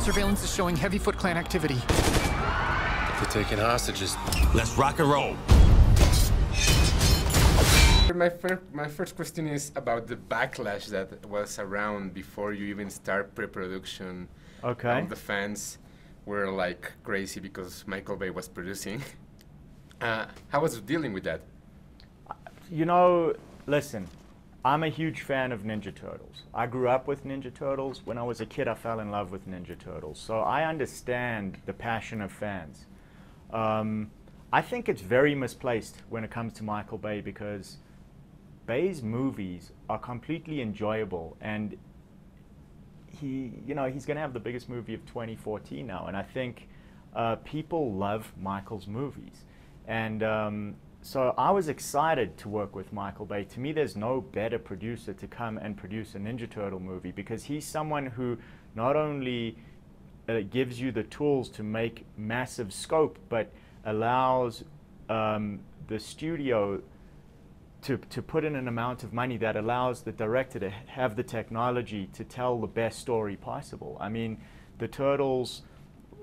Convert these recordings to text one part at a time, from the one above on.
Surveillance is showing heavy Foot Clan activity. They're taking hostages. Let's rock and roll. My first question is about the backlash that was around before you even start pre-production. Okay. The fans were like crazy because Michael Bay was producing. How was you dealing with that? You know, listen, I'm a huge fan of Ninja Turtles. I grew up with Ninja Turtles. When I was a kid, I fell in love with Ninja Turtles. So I understand the passion of fans. I think it's very misplaced when it comes to Michael Bay because Bay's movies are completely enjoyable, and he's going to have the biggest movie of 2014 now, and I think people love Michael's movies. And so I was excited to work with Michael Bay. To me, there's no better producer to come and produce a Ninja Turtle movie because he's someone who not only gives you the tools to make massive scope, but allows the studio to put in an amount of money that allows the director to have the technology to tell the best story possible. I mean, the Turtles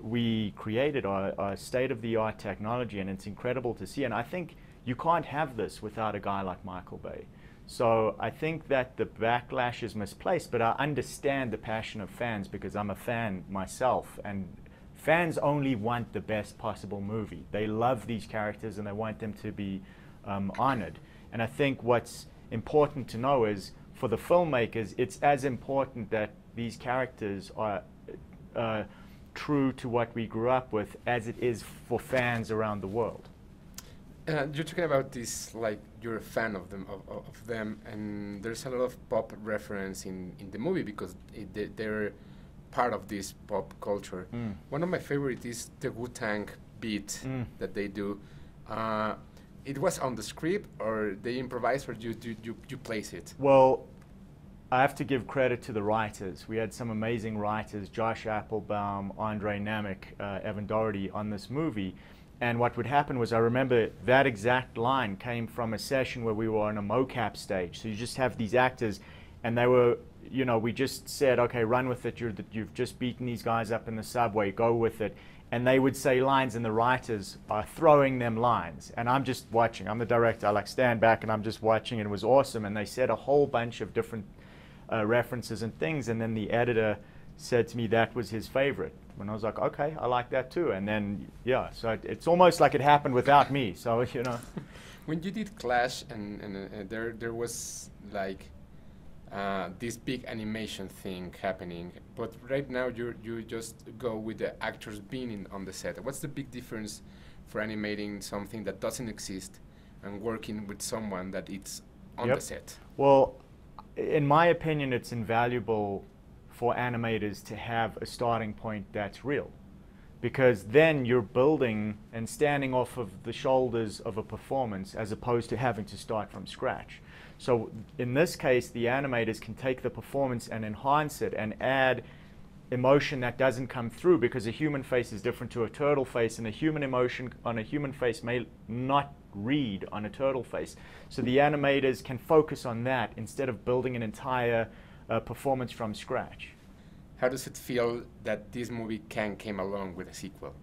we created are state-of-the-art technology, and it's incredible to see. And I think you can't have this without a guy like Michael Bay. So I think that the backlash is misplaced, but I understand the passion of fans because I'm a fan myself, and fans only want the best possible movie. They love these characters and they want them to be honored. And I think what's important to know is for the filmmakers, it's as important that these characters are true to what we grew up with as it is for fans around the world. You're talking about this, like you're a fan of them, and there's a lot of pop reference in the movie because they're part of this pop culture. One of my favorites is the Wu-Tang beat that they do. It was on the script, or they improvise, or you place it? Well, I have to give credit to the writers. We had some amazing writers, Josh Applebaum, Andre Namick, Evan Doherty on this movie. And what would happen was, I remember that exact line came from a session where we were on a mocap stage. So you just have these actors, and they were, you know, we just said, okay, run with it. You've just beaten these guys up in the subway, go with it. And they would say lines, and the writers are throwing them lines. And I'm just watching. I'm the director. I like stand back, and I'm just watching, and it was awesome. And they said a whole bunch of different references and things. And then the editor said to me that was his favorite. And I was like, okay, I like that too. And then, yeah, so it's almost like it happened without me. So, you know. When you did Clash, and there was like this big animation thing happening, but right now you just go with the actors being on the set. What's the big difference for animating something that doesn't exist and working with someone that it's on the set? Well, in my opinion, it's invaluable for animators to have a starting point that's real, because then you're building and standing off of the shoulders of a performance as opposed to having to start from scratch. So in this case, the animators can take the performance and enhance it and add emotion that doesn't come through, because a human face is different to a turtle face, and a human emotion on a human face may not read on a turtle face. So the animators can focus on that instead of building an entire performance from scratch. How does it feel that this movie came along with a sequel?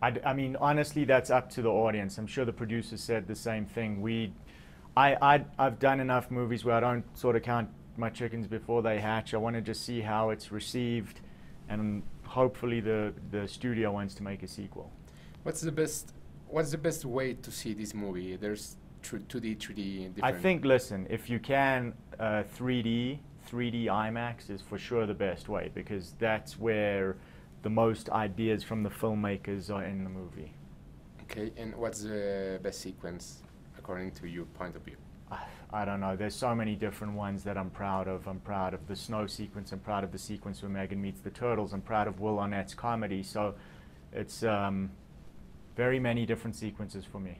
I mean, honestly, that's up to the audience. I'm sure the producers said the same thing. I've done enough movies where I don't sort of count my chickens before they hatch. I want to just see how it's received, and hopefully the studio wants to make a sequel. What's the best way to see this movie? There's 2D, 3D, different. I think, listen, if you can, 3D IMAX is for sure the best way, because that's where the most ideas from the filmmakers are in the movie. Okay, and what's the best sequence according to your point of view? I don't know. There's so many different ones that I'm proud of. I'm proud of the snow sequence. I'm proud of the sequence where Megan meets the turtles. I'm proud of Will Arnett's comedy. So it's very many different sequences for me.